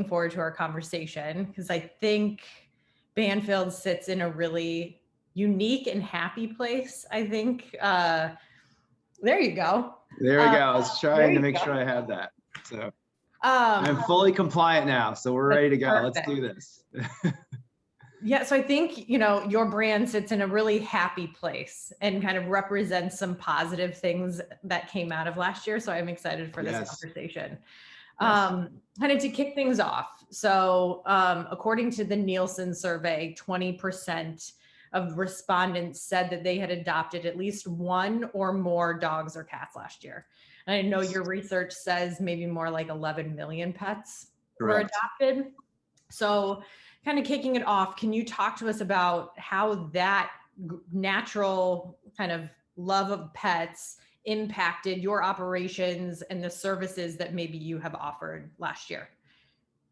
forward to our conversation because I think Banfield sits in a really unique and happy place. I think. There you go. There we go. I was There trying to you make go. sure I had that. So I'm fully compliant now. So we're ready to go. Let's do this. Yeah, so I think, your brand sits in a really happy place and kind of represents some positive things that came out of last year. So I'm excited for this conversation. Kind of to kick things off. So according to the Nielsen survey, 20% of respondents said that they had adopted at least one or more dogs or cats last year. And I know your research says maybe more like 11 million pets were adopted. So kind of kicking it off, can you talk to us about how that natural kind of love of pets impacted your operations and the services that maybe you have offered last year?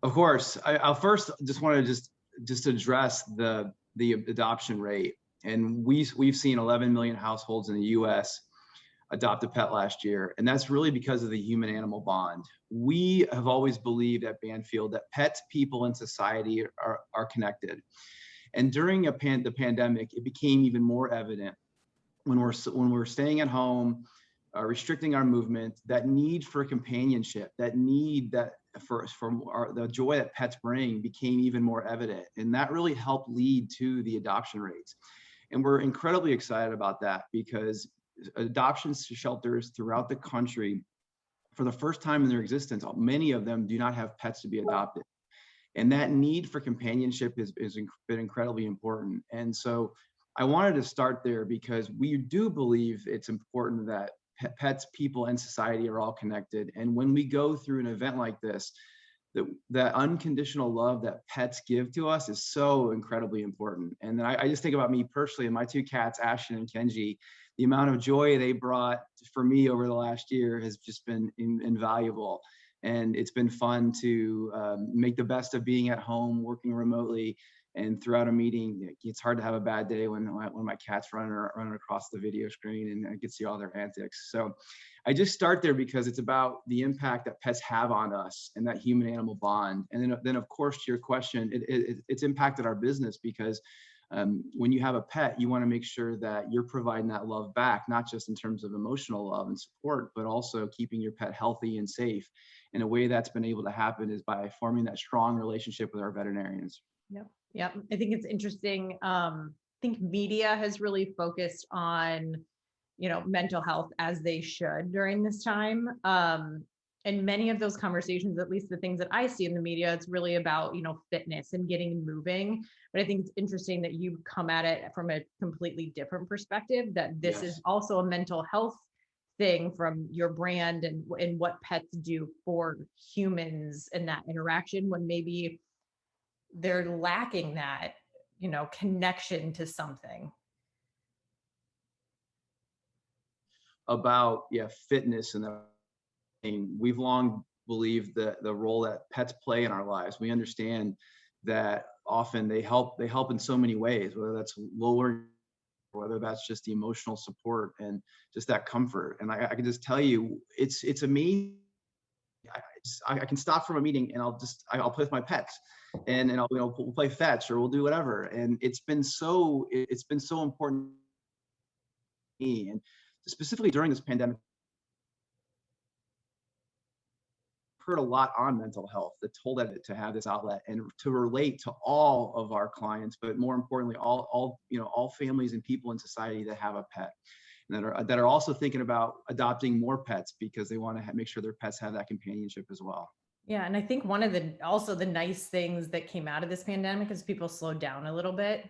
Of course. I'll first just want to just address the adoption rate. And we've seen 11 million households in the US adopt a pet last year. And that's really because of the human animal bond. We have always believed at Banfield that pets, people, and society are connected. And during the pandemic, it became even more evident when we're staying at home, restricting our movement, that need for companionship, that need that the joy that pets bring became even more evident. And that really helped lead to the adoption rates. And we're incredibly excited about that because adoption shelters throughout the country, for the first time in their existence, many of them do not have pets to be adopted. And that need for companionship has been incredibly important. And so I wanted to start there because we do believe it's important that pets, people, and society are all connected. And when we go through an event like this, that unconditional love that pets give to us is so incredibly important. And then I just think about me personally and my two cats, Ashton and Kenji. The amount of joy they brought for me over the last year has just been invaluable. And it's been fun to make the best of being at home, working remotely, and throughout a meeting. It's hard to have a bad day when my cat's running across the video screen and I can see all their antics. So I just start there because it's about the impact that pets have on us and that human animal bond. And then of course, to your question, it's impacted our business because when you have a pet, you want to make sure that you're providing that love back, not just in terms of emotional love and support, but also keeping your pet healthy and safe. And a way that's been able to happen is by forming that strong relationship with our veterinarians. Yep. I think it's interesting. I think media has really focused on, mental health as they should during this time. And many of those conversations, at least the things that I see in the media, it's really about, fitness and getting moving. But I think it's interesting that you come at it from a completely different perspective, that this is also a mental health thing from your brand and what pets do for humans and that interaction when maybe they're lacking that, connection to something. About fitness and we've long believed that the role that pets play in our lives. We understand that often they help in so many ways, whether that's lowering, whether that's just the emotional support and just that comfort. And I can just tell you, it's amazing. I can stop from a meeting and I'll play with my pets and I'll, we'll play fetch or we'll do whatever. And it's been so important to me. And specifically during this pandemic, heard a lot on mental health that told it to have this outlet and to relate to all of our clients, but more importantly, all families and people in society that have a pet and that are also thinking about adopting more pets because they want to make sure their pets have that companionship as well. Yeah. And I think one of the nice things that came out of this pandemic is people slowed down a little bit.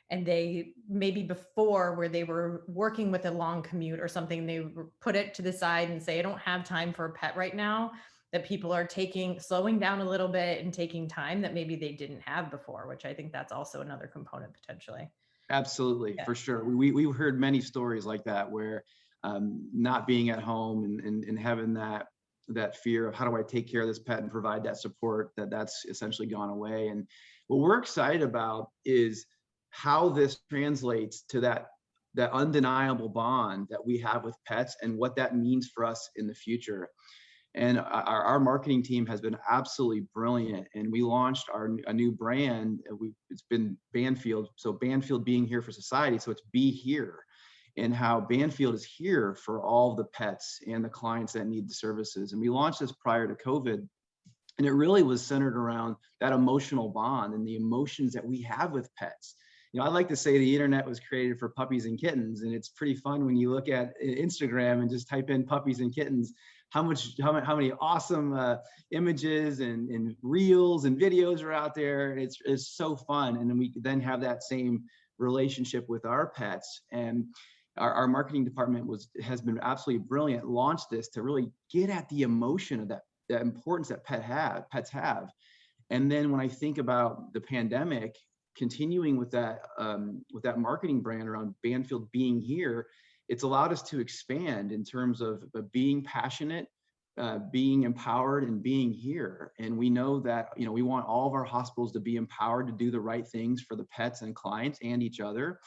And they maybe before where they were working with a long commute or something, they put it to the side and say, I don't have time for a pet right now. That people are slowing down a little bit and taking time that maybe they didn't have before, which I think that's also another component potentially. Absolutely, for sure. We heard many stories like that where not being at home and having that fear of how do I take care of this pet and provide that support, that's essentially gone away. And what we're excited about is how this translates to that undeniable bond that we have with pets and what that means for us in the future. And our marketing team has been absolutely brilliant. And we launched a new brand. It's been Banfield. So Banfield being here for society. So it's be here, and how Banfield is here for all the pets and the clients that need the services. And we launched this prior to COVID. And it really was centered around that emotional bond and the emotions that we have with pets. You know, I like to say the internet was created for puppies and kittens, and it's pretty fun when you look at Instagram and just type in puppies and kittens, how many awesome images and reels and videos are out there. It's so fun. And then we then have that same relationship with our pets. And our marketing department has been absolutely brilliant, launched this to really get at the emotion of that importance that pets have. And then when I think about the pandemic, continuing with that marketing brand around Banfield being here, it's allowed us to expand in terms of being passionate, being empowered, and being here. And we know that, you know, we want all of our hospitals to be empowered to do the right things for the pets and clients and each other.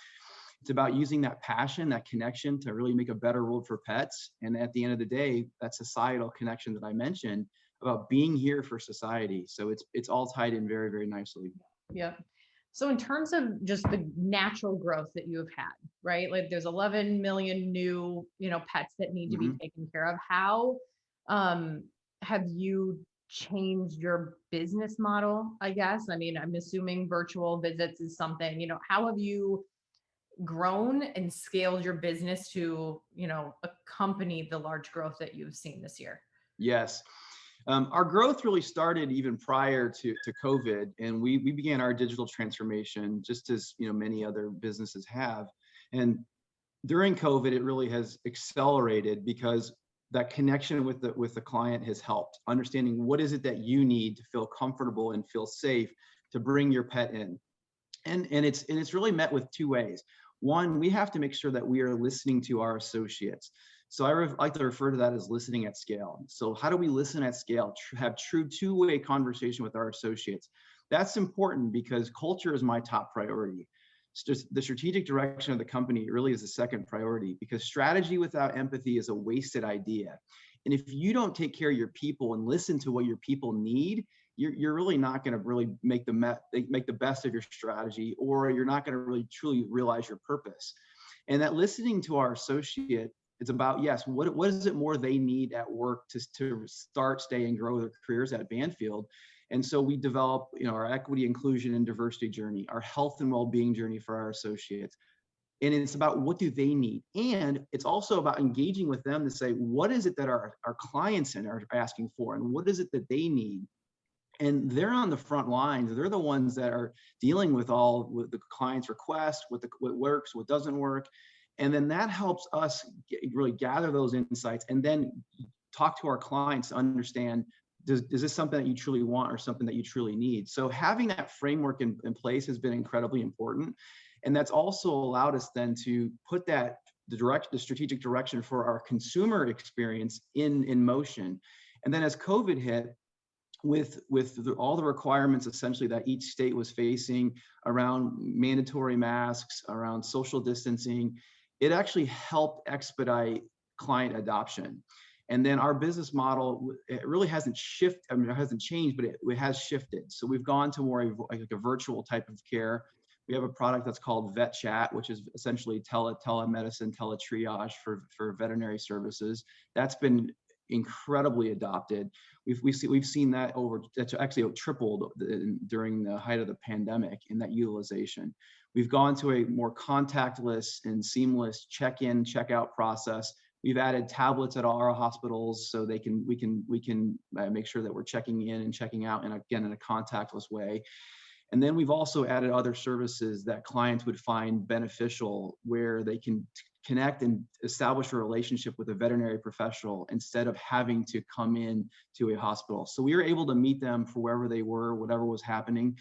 It's about using that passion, that connection to really make a better world for pets. And at the end of the day, that societal connection that I mentioned about being here for society. So it's all tied in very, very nicely. Yeah. So in terms of just the natural growth that you have had, right? Like there's 11 million new, pets that need to be taken care of. How have you changed your business model, I guess? I mean, I'm assuming virtual visits is something, how have you grown and scaled your business to, accompany the large growth that you've seen this year? Yes. Our growth really started even prior to COVID, and we began our digital transformation just as many other businesses have. And during COVID, it really has accelerated because that connection with the client has helped understanding what is it that you need to feel comfortable and feel safe to bring your pet in. And it's really met with two ways. One, we have to make sure that we are listening to our associates. So I like to refer to that as listening at scale. So how do we listen at scale, have true two-way conversation with our associates? That's important because culture is my top priority. The strategic direction of the company really is the second priority, because strategy without empathy is a wasted idea. And if you don't take care of your people and listen to what your people need, you're really not going to really make the best of your strategy, or you're not going to really truly realize your purpose. And that listening to our associate, it's about, yes, what is it more they need at work to start, stay, and grow their careers at Banfield. And so we develop, our equity, inclusion, and diversity journey, our health and well-being journey for our associates. And it's about what do they need. And it's also about engaging with them to say, what is it that our clients are asking for, and what is it that they need? And they're on the front lines. They're the ones that are dealing with the client's requests, what works, what doesn't work. And then that helps us really gather those insights and then talk to our clients to understand, is this something that you truly want or something that you truly need? So having that framework in place has been incredibly important. And that's also allowed us then to put the strategic direction for our consumer experience in motion. And then as COVID hit, with all the requirements essentially that each state was facing around mandatory masks, around social distancing, it actually helped expedite client adoption. And then our business model, it really hasn't shifted. I mean, it hasn't changed, but it has shifted. So we've gone to more like a virtual type of care. We have a product that's called Vet Chat, which is essentially telemedicine, teletriage for veterinary services. That's been incredibly adopted. We've seen that that's actually tripled during the height of the pandemic in that utilization. We've gone to a more contactless and seamless check-in, check-out process. We've added tablets at all our hospitals so we can make sure that we're checking in and checking out, and again in a contactless way. And then we've also added other services that clients would find beneficial, where they can connect and establish a relationship with a veterinary professional instead of having to come in to a hospital. So we were able to meet them for wherever they were, whatever was happening.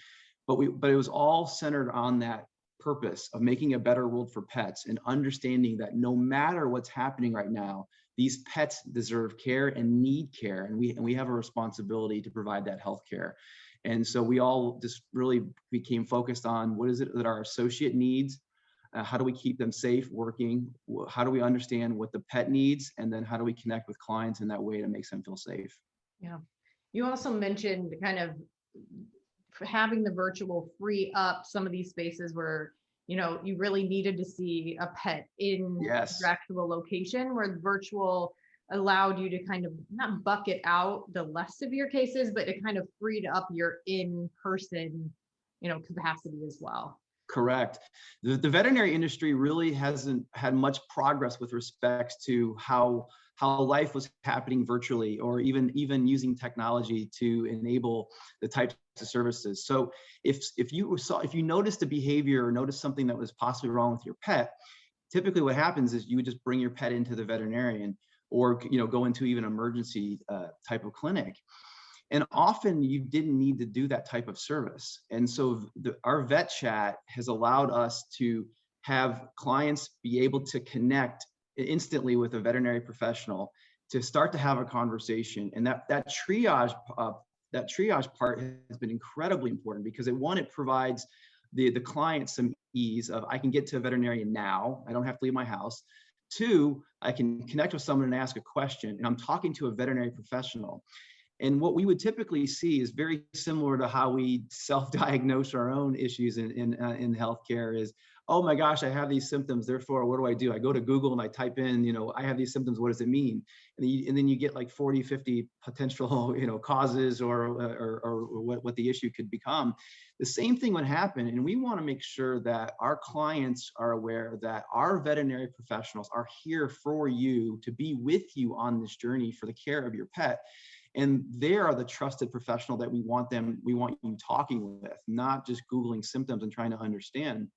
But it was all centered on that purpose of making a better world for pets and understanding that no matter what's happening right now, these pets deserve care and need care. And we have a responsibility to provide that health care. And so we all just really became focused on what is it that our associate needs, How do we keep them safe working? How do we understand what the pet needs? And then how do we connect with clients in that way to make them feel safe? Yeah. You also mentioned kind of having the virtual free up some of these spaces where, you really needed to see a pet in Yes. your actual location, where the virtual allowed you to kind of not bucket out the less severe cases, but it kind of freed up your in-person, capacity as well. Correct. The veterinary industry really hasn't had much progress with respect to how life was happening virtually, or even using technology to enable the types of services. So if you noticed a behavior or noticed something that was possibly wrong with your pet, typically what happens is you would just bring your pet into the veterinarian, or go into even emergency type of clinic. And often you didn't need to do that type of service. And so our vet chat has allowed us to have clients be able to connect instantly with a veterinary professional to start to have a conversation. And that triage part has been incredibly important, because it provides the client some ease of, I can get to a veterinarian now, I don't have to leave my house. Two, I can connect with someone and ask a question, and I'm talking to a veterinary professional. And what we would typically see is very similar to how we self-diagnose our own issues in healthcare is, oh my gosh, I have these symptoms, therefore, what do? I go to Google and I type in, I have these symptoms, what does it mean? And then you get like 40, 50 potential, causes or what the issue could become. The same thing would happen. And we want to make sure that our clients are aware that our veterinary professionals are here for you, to be with you on this journey for the care of your pet. And they are the trusted professional that we want you talking with, not just Googling symptoms and trying to understand.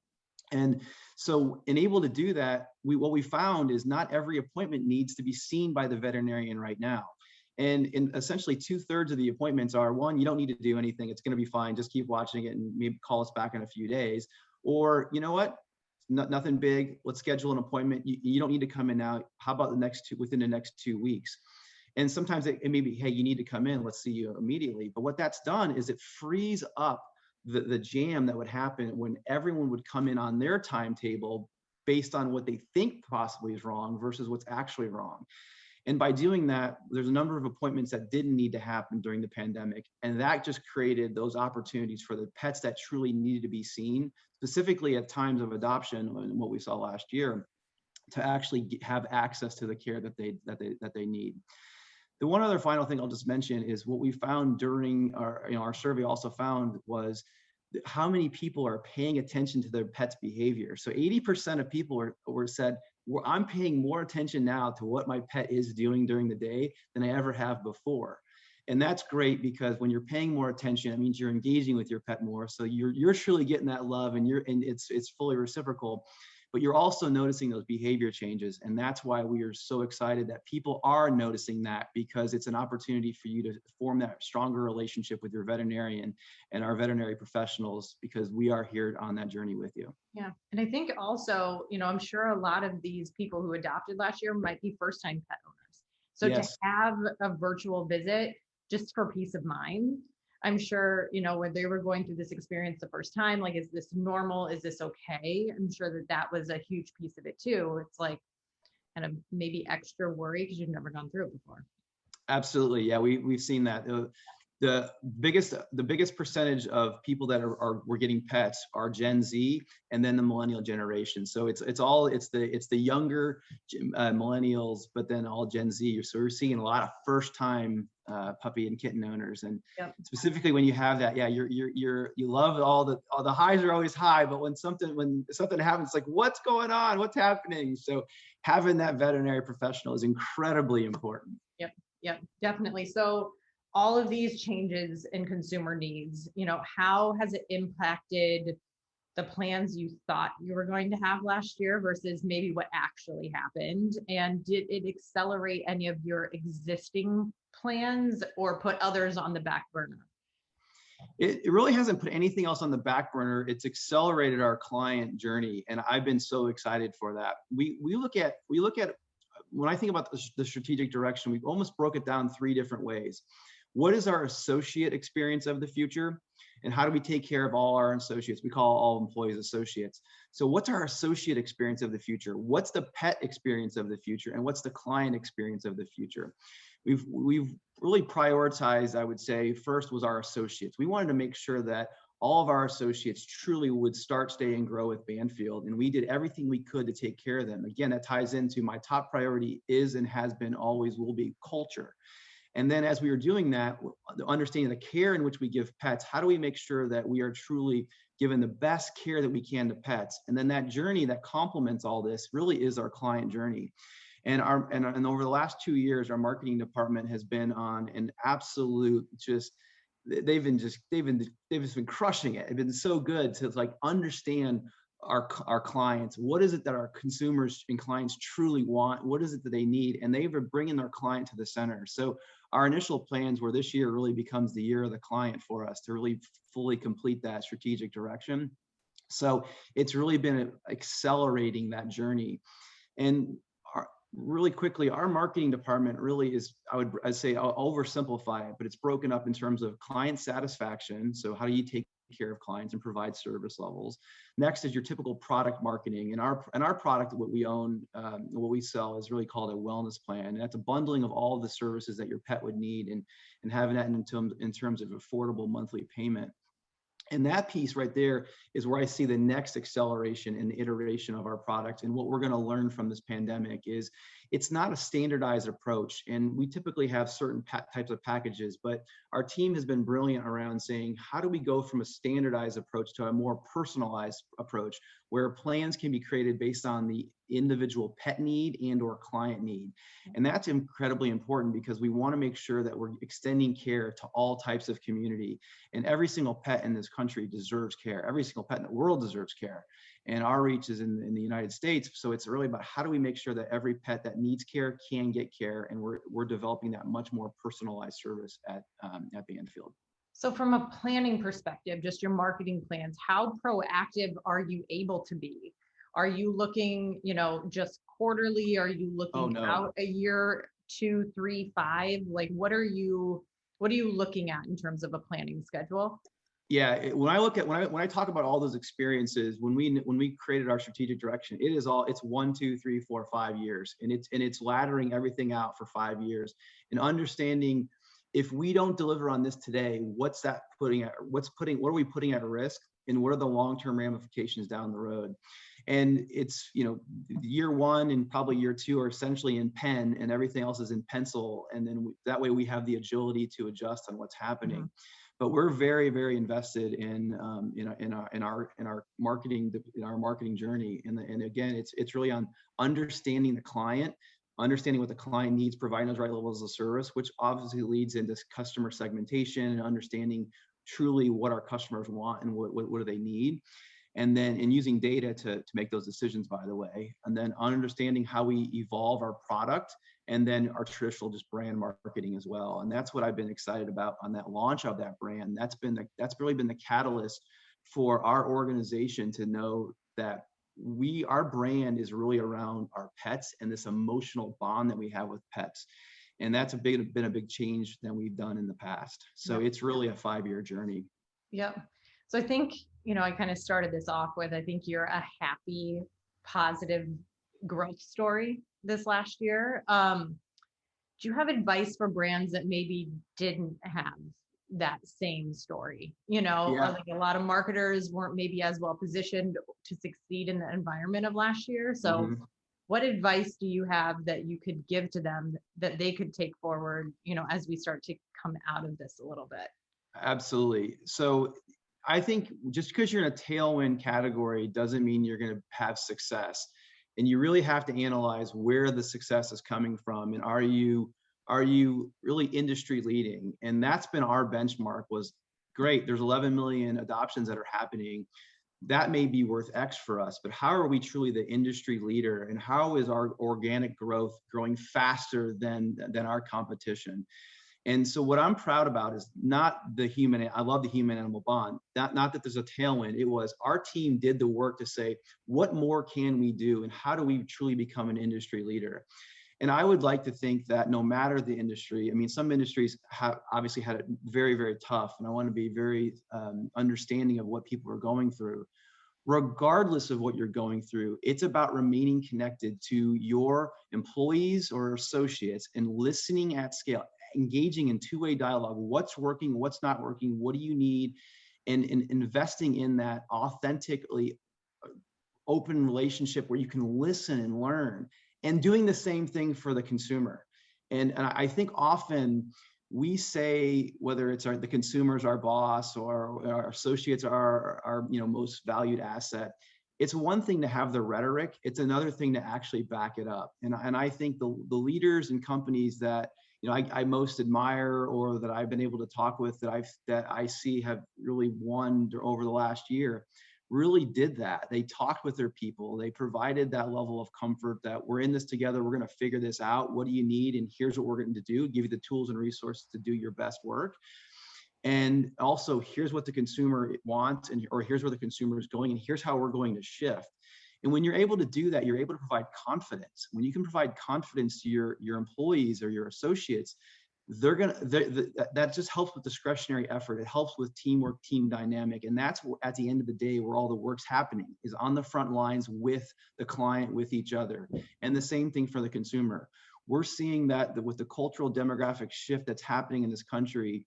And so, able to do that, what we found is not every appointment needs to be seen by the veterinarian right now. And essentially 2/3 of the appointments are, one, you don't need to do anything, it's going to be fine, just keep watching it and maybe call us back in a few days. Or, you know what, nothing big, let's schedule an appointment. You don't need to come in now. How about within the next 2 weeks? And sometimes it may be, hey, you need to come in, let's see you immediately. But what that's done is it frees up the jam that would happen when everyone would come in on their timetable based on what they think possibly is wrong versus what's actually wrong. And by doing that, there's a number of appointments that didn't need to happen during the pandemic. And that just created those opportunities for the pets that truly needed to be seen, specifically at times of adoption and what we saw last year, to actually have access to the care that they need. The one other final thing I'll just mention is what we found during our survey also found was how many people are paying attention to their pet's behavior. So 80% of people said, well, I'm paying more attention now to what my pet is doing during the day than I ever have before. And that's great, because when you're paying more attention, it means you're engaging with your pet more. So you're truly getting that love, and it's fully reciprocal. But you're also noticing those behavior changes. And that's why we are so excited that people are noticing that, because it's an opportunity for you to form that stronger relationship with your veterinarian and our veterinary professionals, because we are here on that journey with you. Yeah. And I think also, I'm sure a lot of these people who adopted last year might be first-time pet owners. So yes, to have a virtual visit just for peace of mind, I'm sure, when they were going through this experience the first time, like, is this normal? Is this okay? I'm sure that was a huge piece of it too. It's like kind of maybe extra worry because you've never gone through it before. Absolutely. Yeah, we've seen that. The biggest percentage of people that we're getting pets are Gen Z, and then the millennial generation. So it's the younger millennials, but then all Gen Z. So we're seeing a lot of first time puppy and kitten owners, and yep, specifically when you have that, yeah, you love all the highs are always high, but when something happens, it's like, what's going on? What's happening? So having that veterinary professional is incredibly important. Yep, definitely. So all of these changes in consumer needs, how has it impacted the plans you thought you were going to have last year versus maybe what actually happened? And did it accelerate any of your existing plans or put others on the back burner? It really hasn't put anything else on the back burner. It's accelerated our client journey, and I've been so excited for that. We look at when I think about the strategic direction, we've almost broke it down 3 different ways. What is our associate experience of the future? And how do we take care of all our associates? We call all employees associates. So what's our associate experience of the future? What's the pet experience of the future? And what's the client experience of the future? We've really prioritized, I would say, first was our associates. We wanted to make sure that all of our associates truly would start, stay, and grow with Banfield. And we did everything we could to take care of them. Again, that ties into my top priority is and has been, always will be, culture. And then as we were doing that, understanding the care in which we give pets, how do we make sure that we are truly giving the best care that we can to pets? And then that journey that complements all this really is our client journey. And over the last 2 years, our marketing department has been on an absolute they've just been crushing it. It's been so good to like understand our clients. What is it that our consumers and clients truly want? What is it that they need? And they've been bringing their client to the center. So our initial plans were this year really becomes the year of the client for us to really fully complete that strategic direction. So it's really been accelerating that journey. And really quickly, our marketing department really is, I'd say I'll oversimplify it, but it's broken up in terms of client satisfaction. So how do you take care of clients and provide service levels? Next is your typical product marketing. And our product, what we own, what we sell is really called a wellness plan. And that's a bundling of all of the services that your pet would need and having that in terms of affordable monthly payment. And that piece right there is where I see the next acceleration and iteration of our product. And what we're going to learn from this pandemic is it's not a standardized approach. And we typically have certain types of packages, but our team has been brilliant around saying, how do we go from a standardized approach to a more personalized approach where plans can be created based on the individual pet need and or client need? And that's incredibly important because we want to make sure that we're extending care to all types of community. And every single pet in this country deserves care. Every single pet in the world deserves care. And our reach is in the United States. So it's really about how do we make sure that every pet that needs care can get care. And we're developing that much more personalized service at Banfield. So from a planning perspective, just your marketing plans, how proactive are you able to be? Are you looking, just quarterly? Are you looking out a year, 2, 3, 5? Like, what are you looking at in terms of a planning schedule? Yeah, when I talk about all those experiences, when we created our strategic direction, it's 1, 2, 3, 4, 5 years, and it's laddering everything out for 5 years and understanding if we don't deliver on this today, what are we putting at risk, and what are the long-term ramifications down the road? And it's, year 1 and probably year 2 are essentially in pen and everything else is in pencil. And then that way we have the agility to adjust on what's happening. Mm-hmm. But we're very, very invested in our marketing journey. And again, it's really on understanding the client, understanding what the client needs, providing those right levels of service, which obviously leads into customer segmentation and understanding truly what our customers want and what do they need. And then using data to make those decisions, by the way, and then understanding how we evolve our product and then our traditional just brand marketing as well. And that's what I've been excited about on that launch of that brand. That's really been the catalyst for our organization to know that our brand is really around our pets and this emotional bond that we have with pets. And that's been a big change than we've done in the past. So It's really a 5-year journey. Yep. So I think, I kind of started this off with, I think you're a happy, positive growth story this last year. Do you have advice for brands that maybe didn't have that same story? Like a lot of marketers weren't maybe as well positioned to succeed in the environment of last year. So what advice do you have that you could give to them that they could take forward, as we start to come out of this a little bit? Absolutely. So I think just because you're in a tailwind category doesn't mean you're going to have success. And you really have to analyze where the success is coming from. And are you really industry leading? And that's been our benchmark was great. There's 11 million adoptions that are happening. That may be worth X for us, but how are we truly the industry leader? And how is our organic growth growing faster than our competition? And so what I'm proud about is not I love the human animal bond, not that there's a tailwind. It was our team did the work to say, what more can we do? And how do we truly become an industry leader? And I would like to think that no matter the industry, I mean, some industries have obviously had it very, very tough, and I want to be very understanding of what people are going through. Regardless of what you're going through, it's about remaining connected to your employees or associates and listening at scale, engaging in two-way dialogue. What's working, what's not working, what do you need? And investing in that authentically open relationship where you can listen and learn, and doing the same thing for the consumer. And I think often we say, whether it's the consumer's our boss or our associates are our most valued asset. It's one thing to have the rhetoric. It's another thing to actually back it up. And I think the leaders and companies that I most admire, or that I've been able to talk with, that I see have really won over the last year, really did that. They talked with their people. They provided that level of comfort that we're in this together. We're going to figure this out. What do you need? And here's what we're going to do. Give you the tools and resources to do your best work. And also, here's what the consumer wants, or here's where the consumer is going, and here's how we're going to shift. And when you're able to do that, you're able to provide confidence. When you can provide confidence to your employees or your associates, that just helps with discretionary effort. It helps with teamwork, team dynamic. And that's at the end of the day where all the work's happening, is on the front lines with the client, with each other. And the same thing for the consumer. We're seeing that with the cultural demographic shift that's happening in this country,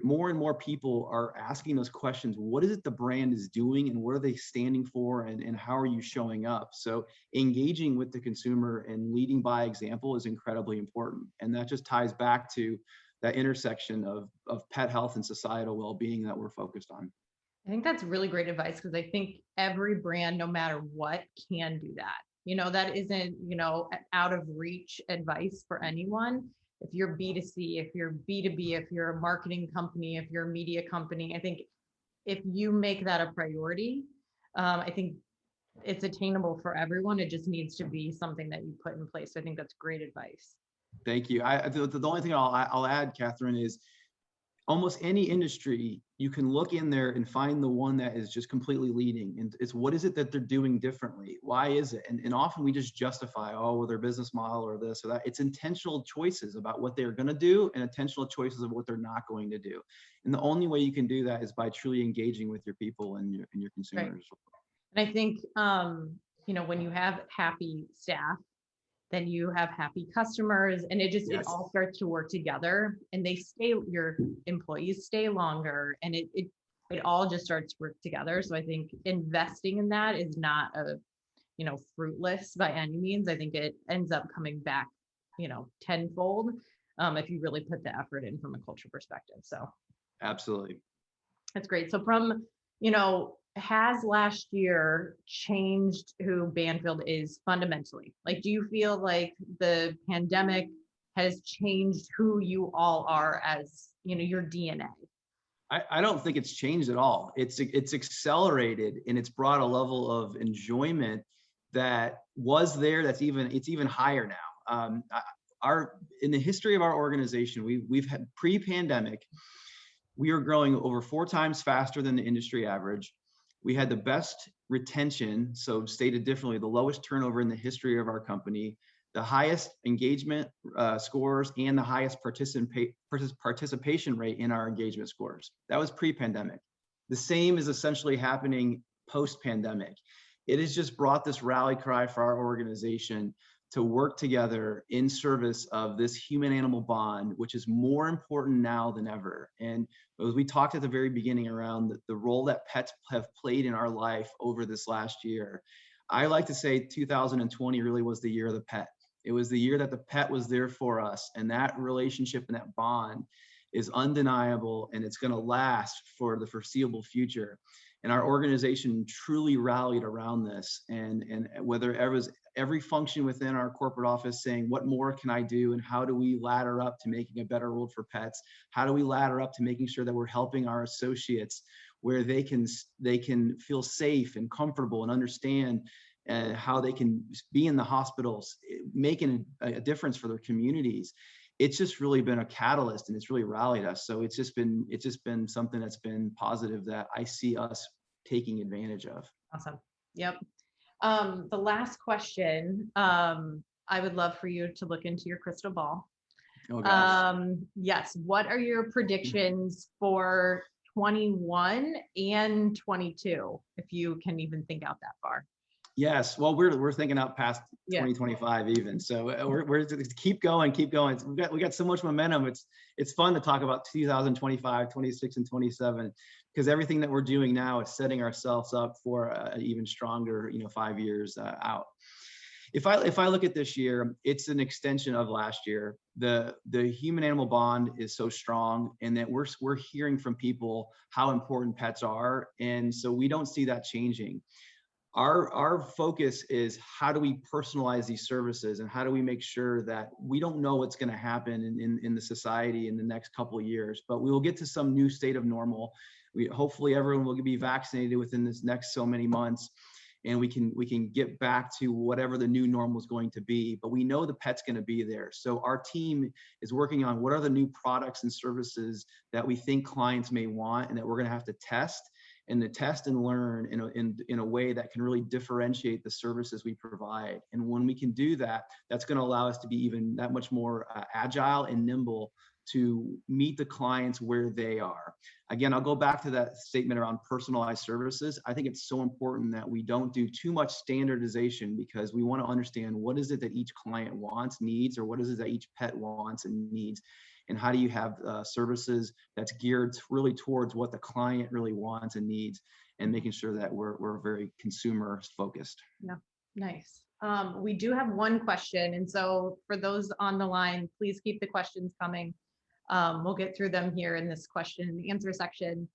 more and more people are asking those questions. What is it the brand is doing, and what are they standing for, and how are you showing up? So engaging with the consumer and leading by example is incredibly important. And that just ties back to that intersection of pet health and societal well-being that we're focused on. I think that's really great advice, because I think every brand, no matter what, can do that. That isn't, out of reach advice for anyone. If you're B2C, if you're B2B, if you're a marketing company, if you're a media company, I think if you make that a priority, I think it's attainable for everyone. It just needs to be something that you put in place. So I think that's great advice. Thank you. The only thing I'll add, Catherine, is almost any industry, you can look in there and find the one that is just completely leading. And it's, what is it that they're doing differently? Why is it? And often we just justify, well, their business model or this or that. It's intentional choices about what they're going to do, and intentional choices of what they're not going to do. And the only way you can do that is by truly engaging with your people and your consumers. Right. And I think, when you have happy staff, then you have happy customers, and it all starts to work together, and your employees stay longer, and it all just starts to work together. So I think investing in that is not fruitless by any means. I think it ends up coming back, tenfold, if you really put the effort in from a culture perspective. So absolutely. That's great. So has last year changed who Banfield is fundamentally? Like, do you feel like the pandemic has changed who you all are as, your DNA? I don't think it's changed at all. It's accelerated, and it's brought a level of enjoyment that was there. It's even higher now. In the history of our organization, we've had pre-pandemic, we are growing over 4 times faster than the industry average. We had the best retention, so stated differently, the lowest turnover in the history of our company, the highest engagement scores, and the highest participation rate in our engagement scores. That was pre-pandemic. The same is essentially happening post-pandemic. It has just brought this rally cry for our organization to work together in service of this human-animal bond, which is more important now than ever. And as we talked at the very beginning around the role that pets have played in our life over this last year, I like to say 2020 really was the year of the pet. It was the year that the pet was there for us, and that relationship and that bond is undeniable, and it's going to last for the foreseeable future. And our organization truly rallied around this, and whether it was every function within our corporate office saying, what more can I do, and how do we ladder up to making a better world for pets? How do we ladder up to making sure that we're helping our associates where they can feel safe and comfortable and understand how they can be in the hospitals, making a difference for their communities. It's just really been a catalyst, and it's really rallied us. So it's just been something that's been positive that I see us taking advantage of. Awesome. Yep. The last question, I would love for you to look into your crystal ball. Oh gosh. Yes. What are your predictions for 21 and 22, if you can even think out that far? Yes. Well, we're thinking out past Yeah. 2025 even. So we're just keep going, keep going. We got so much momentum. It's fun to talk about 2025, 26, and 27 because everything that we're doing now is setting ourselves up for an even stronger, 5 years out. If I look at this year, it's an extension of last year. The human animal bond is so strong, and that we're hearing from people how important pets are, and so we don't see that changing. Our focus is how do we personalize these services, and how do we make sure that we don't know what's going to happen in the society in the next couple of years, but we will get to some new state of normal. Hopefully everyone will be vaccinated within this next so many months, and we can get back to whatever the new normal is going to be. But we know the pet's going to be there. So our team is working on what are the new products and services that we think clients may want, and that we're going to have to test and learn in a way that can really differentiate the services we provide. And when we can do that, that's going to allow us to be even that much more agile and nimble to meet the clients where they are. Again, I'll go back to that statement around personalized services. I think it's so important that we don't do too much standardization, because we want to understand what is it that each client wants, needs, or what is it that each pet wants and needs. And how do you have services that's geared really towards what the client really wants and needs, and making sure that we're very consumer focused. Yeah, nice. We do have one question. And so for those on the line, please keep the questions coming. We'll get through them here in this question and answer section.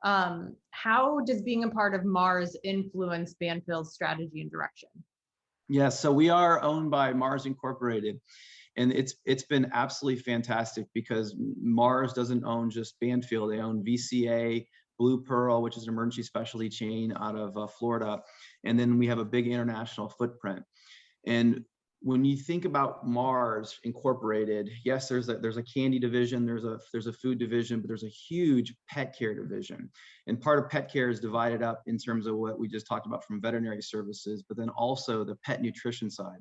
How does being a part of Mars influence Banfield's strategy and direction? Yes, so we are owned by Mars Incorporated. And it's been absolutely fantastic, because Mars doesn't own just Banfield. They own VCA, Blue Pearl, which is an emergency specialty chain out of Florida. And then we have a big international footprint. And when you think about Mars Incorporated, yes, there's a candy division, there's a food division, but there's a huge pet care division. And part of pet care is divided up in terms of what we just talked about from veterinary services, but then also the pet nutrition side.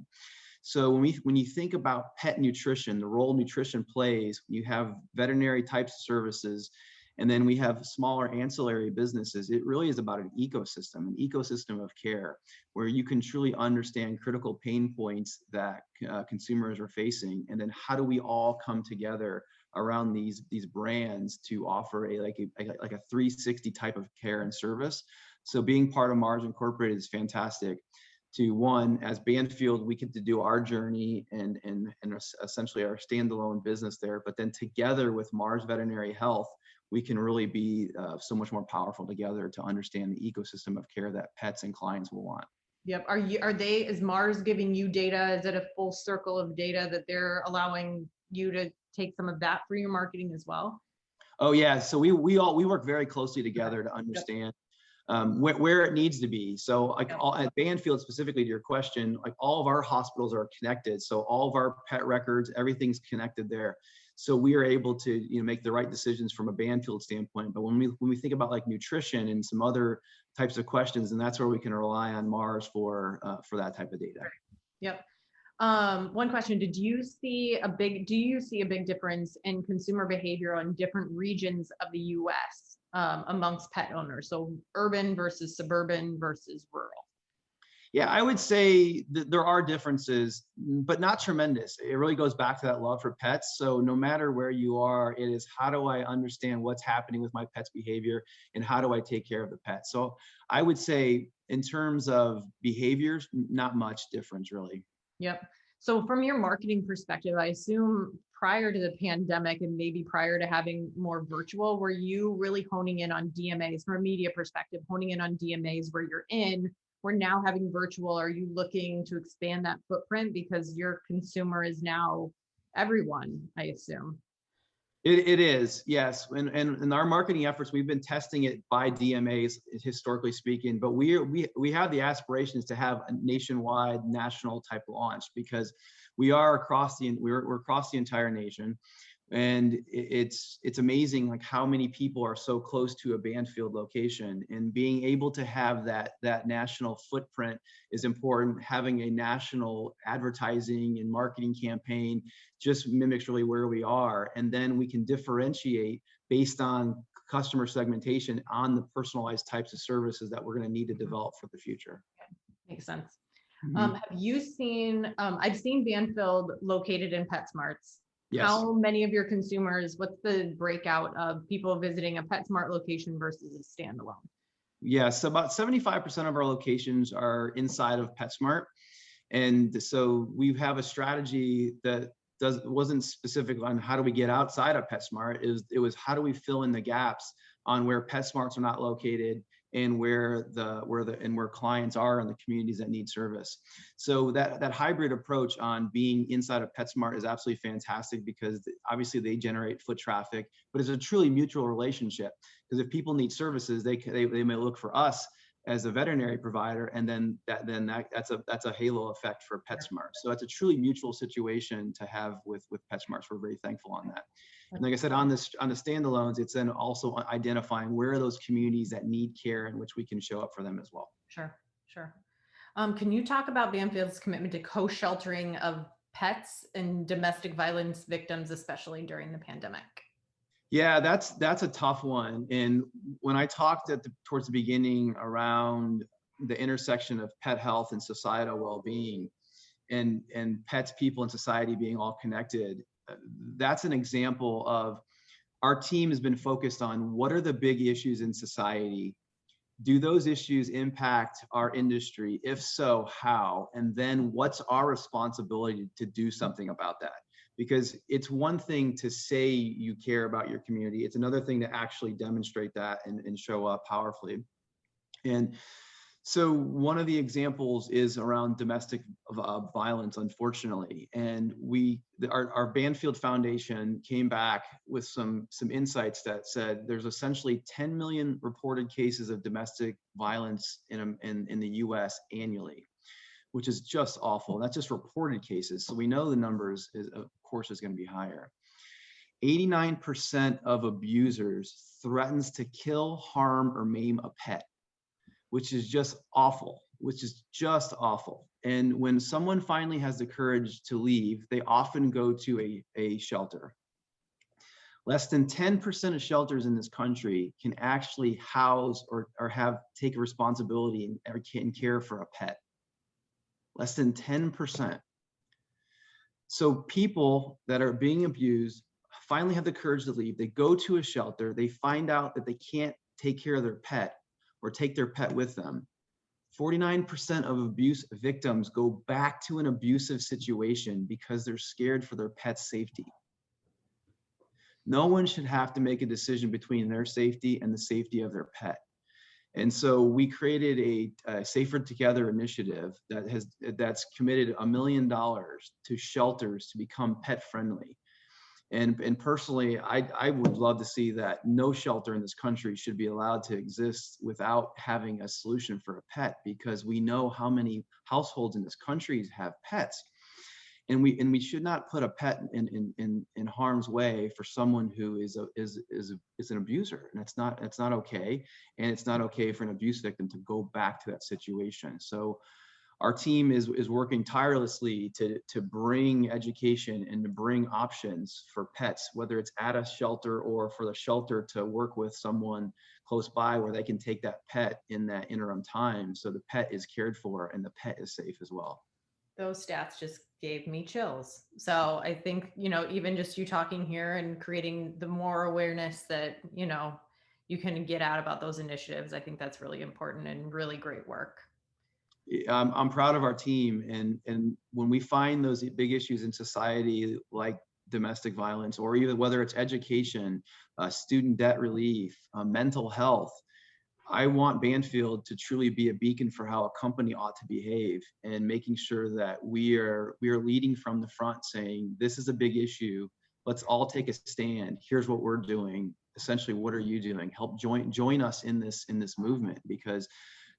So when you think about pet nutrition, the role nutrition plays, you have veterinary types of services, and then we have smaller ancillary businesses. It really is about an ecosystem of care, where you can truly understand critical pain points that consumers are facing, and then how do we all come together around these brands to offer like a 360 type of care and service. So being part of Mars Incorporated is fantastic. To one, as Banfield, we get to do our journey and essentially our standalone business there. But then together with Mars Veterinary Health, we can really be so much more powerful together to understand the ecosystem of care that pets and clients will want. Yep. Is Mars giving you data? Is it a full circle of data that they're allowing you to take some of that for your marketing as well? Oh yeah. So we work very closely together to understand where it needs to be. So like at Banfield, specifically to your question, like all of our hospitals are connected. So all of our pet records, everything's connected there. So we are able to make the right decisions from a Banfield standpoint. But when we think about like nutrition and some other types of questions, and that's where we can rely on Mars for that type of data. Yep. One question: do you see a big difference in consumer behavior on different regions of the U.S. Amongst pet owners? So urban versus suburban versus rural. Yeah, I would say that there are differences, but not tremendous. It really goes back to that love for pets. So no matter where you are, it is how do I understand what's happening with my pet's behavior, and how do I take care of the pet? So I would say in terms of behaviors, not much difference really. Yep. So from your marketing perspective, I assume prior to the pandemic and maybe prior to having more virtual, were you really honing in on DMAs from a media perspective, honing in on DMAs where you're in? We're now having virtual. Are you looking to expand that footprint because your consumer is now everyone, I assume? It is, yes. And in our marketing efforts, we've been testing it by DMAs, historically speaking, but we have the aspirations to have a nationwide, national type launch, because we're across the entire nation. And it's amazing like how many people are so close to a Banfield location, and being able to have that national footprint is important. Having a national advertising and marketing campaign just mimics really where we are, and then we can differentiate based on customer segmentation on the personalized types of services that we're going to need to develop for the future. Makes sense. Mhm. Have you seen, I've seen Banfield located in PetSmarts. Yes. How many of your consumers, what's the breakout of people visiting a PetSmart location versus a standalone? Yes, about 75% of our locations are inside of PetSmart. And so we have a strategy that wasn't specific on how do we get outside of PetSmart. It was how do we fill in the gaps on where PetSmarts are not located, and where clients are in the communities that need service. So that hybrid approach on being inside of PetSmart is absolutely fantastic, because obviously they generate foot traffic, but it's a truly mutual relationship. Because if people need services, they may look for us as a veterinary provider, and then that's a halo effect for PetSmart. So that's a truly mutual situation to have with PetSmarts. We're very thankful on that. And like I said, on the standalones, it's then also identifying where are those communities that need care in which we can show up for them as well. Sure, sure. Can you talk about Banfield's commitment to co-sheltering of pets and domestic violence victims, especially during the pandemic? Yeah, that's a tough one. And when I talked towards the beginning around the intersection of pet health and societal well-being, and pets, people, and society being all connected, that's an example of our team has been focused on what are the big issues in society. Do those issues impact our industry? If so, how? And then what's our responsibility to do something about that? Because it's one thing to say you care about your community. It's another thing to actually demonstrate that and show up powerfully. And so one of the examples is around domestic violence, unfortunately. And our Banfield Foundation came back with some insights that said there's essentially 10 million reported cases of domestic violence in the US annually, which is just awful. That's just reported cases. So we know the numbers of course is going to be higher. 89% of abusers threatens to kill, harm, or maim a pet, which is just awful, And when someone finally has the courage to leave, they often go to a shelter. Less than 10% of shelters in this country can actually house or take a responsibility and care for a pet. Less than 10%. So people that are being abused finally have the courage to leave. They go to a shelter. They find out that they can't take care of their pet or take their pet with them. 49% of abuse victims go back to an abusive situation because they're scared for their pet's safety. No one should have to make a decision between their safety and the safety of their pet. And so we created a Safer Together initiative that's committed $1 million to shelters to become pet friendly. And personally, I would love to see that no shelter in this country should be allowed to exist without having a solution for a pet, because we know how many households in this country have pets. And we should not put a pet in harm's way for someone who is an abuser, and it's not okay. And it's not okay for an abuse victim to go back to that situation. So our team is working tirelessly to bring education and to bring options for pets, whether it's at a shelter or for the shelter to work with someone close by where they can take that pet in that interim time, so the pet is cared for and the pet is safe as well. Those stats just gave me chills. So I think, even just you talking here and creating the more awareness that, you can get out about those initiatives, I think that's really important and really great work. I'm proud of our team. And when we find those big issues in society, like domestic violence, or even whether it's education, student debt relief, mental health, I want Banfield to truly be a beacon for how a company ought to behave, and making sure that we are leading from the front, saying this is a big issue. Let's all take a stand. Here's what we're doing. Essentially, what are you doing? Help join us in this movement, because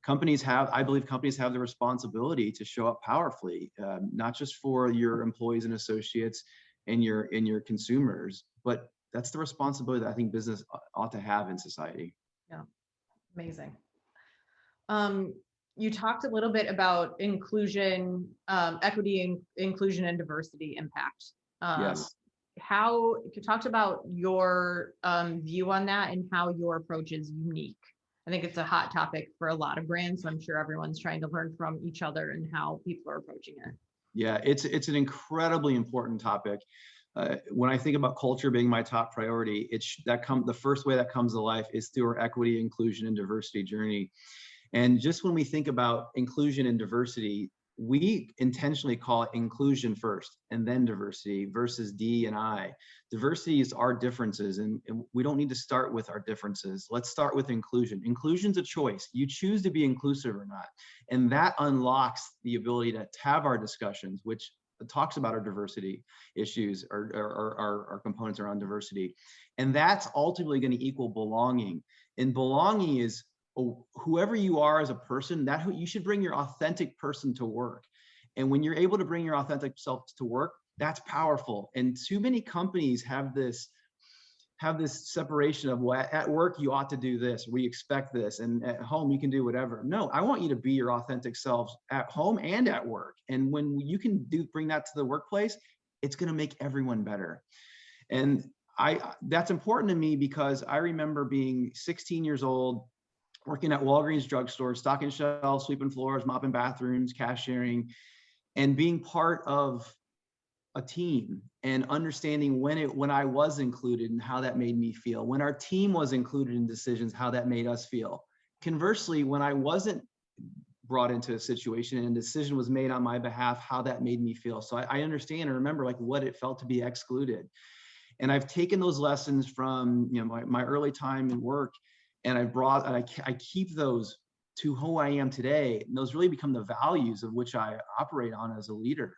I believe companies have the responsibility to show up powerfully, not just for your employees and associates and your consumers, but that's the responsibility that I think business ought to have in society. Yeah, amazing. You talked a little bit about inclusion, equity, inclusion, and diversity impact. Yes. How you talked about your view on that and how your approach is unique. I think it's a hot topic for a lot of brands. So I'm sure everyone's trying to learn from each other and how people are approaching it. Yeah, it's an incredibly important topic. When I think about culture being my top priority, the first way that comes to life is through our equity, inclusion, and diversity journey. And just when we think about inclusion and diversity, we intentionally call it inclusion first and then diversity versus D and I. Diversity is our differences, and we don't need to start with our differences. Let's start with inclusion. Inclusion's a choice. You choose to be inclusive or not. And that unlocks the ability to have our discussions, which talks about our diversity issues or our components around diversity. And that's ultimately going to equal belonging. And belonging is whoever you are as a person, you should bring your authentic person to work. And when you're able to bring your authentic self to work, that's powerful. And too many companies have this separation of, well, at work you ought to do this, we expect this, and at home you can do whatever. No, I want you to be your authentic selves at home and at work. And when you can bring that to the workplace, it's going to make everyone better. And that's important to me because I remember being 16 years old, working at Walgreens drugstore, stocking shelves, sweeping floors, mopping bathrooms, cashiering, and being part of a team and understanding when I was included and how that made me feel, when our team was included in decisions, how that made us feel. Conversely, when I wasn't brought into a situation and a decision was made on my behalf, how that made me feel. So I understand and remember like what it felt to be excluded. And I've taken those lessons from my early time in work, and I keep those to who I am today. And those really become the values of which I operate on as a leader.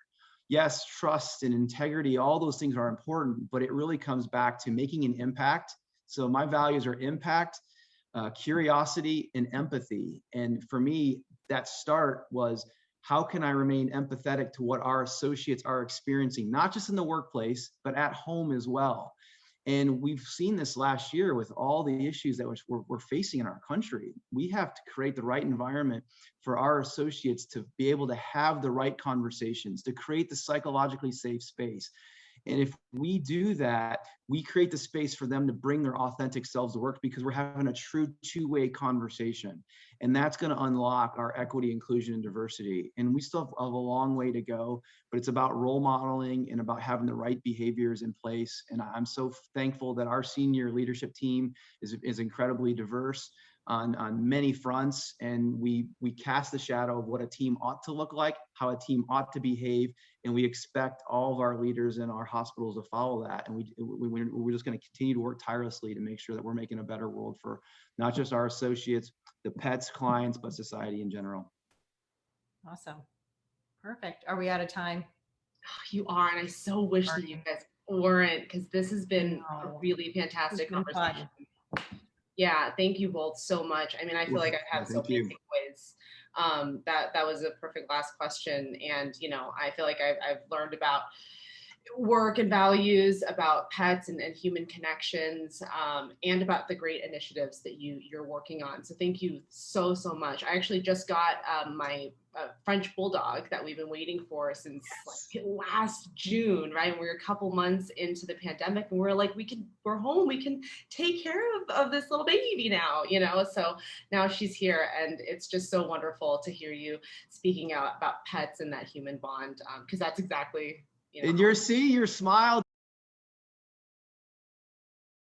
Yes, trust and integrity, all those things are important, but it really comes back to making an impact. So my values are impact, curiosity, and empathy. And for me, that start was, how can I remain empathetic to what our associates are experiencing, not just in the workplace, but at home as well. And we've seen this last year with all the issues that we're facing in our country. We have to create the right environment for our associates to be able to have the right conversations, to create the psychologically safe space. And if we do that, we create the space for them to bring their authentic selves to work because we're having a true two-way conversation. And that's going to unlock our equity, inclusion, and diversity. And we still have a long way to go, but it's about role modeling and about having the right behaviors in place. And I'm so thankful that our senior leadership team is incredibly diverse on many fronts. And we cast the shadow of what a team ought to look like, how a team ought to behave. And we expect all of our leaders in our hospitals to follow that. And we're just going to continue to work tirelessly to make sure that we're making a better world for not just our associates, the pets, clients, but society in general. Awesome. Perfect. Are we out of time? Oh, you are. And I so wish that you guys weren't, because this has been a really fantastic conversation. Yeah, thank you both so much. I mean, I feel like I've had so many takeaways. That was a perfect last question. And, I feel like I've learned about work and values, about pets and human connections, and about the great initiatives that you're working on. So thank you so much. I actually just got my French bulldog that we've been waiting for since like last June, right? And we're a couple months into the pandemic, and we're like, we're home, we can take care of this little baby now, So now she's here, and it's just so wonderful to hear you speaking out about pets and that human bond, because that's exactly. And your smile